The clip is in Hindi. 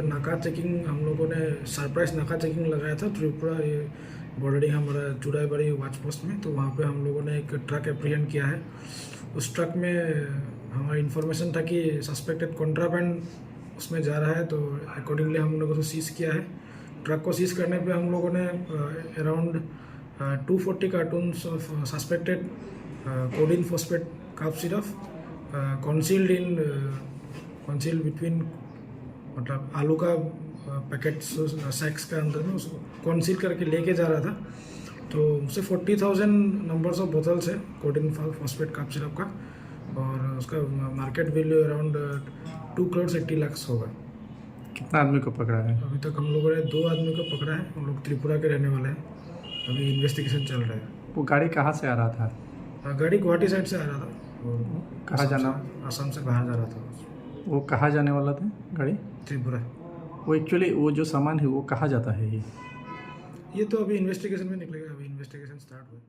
नाका चेकिंग हम लोगों ने सरप्राइज नाका चेकिंग लगाया था त्रिपुरा ये बॉर्डरिंग हमारा चुराईबाड़ी वाच पोस्ट में। तो वहाँ पे हम लोगों ने एक ट्रक एप्रीहेंड किया है। उस ट्रक में हमारी इन्फॉर्मेशन था कि सस्पेक्टेड कॉन्ट्राबैंड उसमें जा रहा है, तो अकॉर्डिंगली हम लोगों को सीज़ किया है। ट्रक को सीज़ करने पे हम लोगों ने around 240 cartons of suspected codeine phosphate cough syrup concealed between, मतलब आलू का पैकेट सैक्स के अंदर में उसको कंसील करके लेके जा रहा था। तो उससे 40,000 नंबर्स ऑफ बोतल्स है कोडिन फॉस्फेट कफ सिरप का, और उसका market value around 2 crore 80 lakh होगा। कितना आदमी को पकड़ा है? अभी तक हम लोगों ने 2 आदमी को पकड़ा है। हम लोग त्रिपुरा के रहने वाले हैं। अभी इन्वेस्टिगेशन चल रहा है। वो गाड़ी कहाँ से आ रहा था? गाड़ी गुवाहाटी साइड से आ रहा था और कहाँ जाना? असम से बाहर जा रहा था। वो कहाँ जाने वाला था गाड़ी? त्रिपुरा। वो एक्चुअली वो जो सामान है वो कहाँ जाता है ये? ये तो अभी इन्वेस्टिगेशन में निकलेगा। अभी इन्वेस्टिगेशन स्टार्ट हुआ।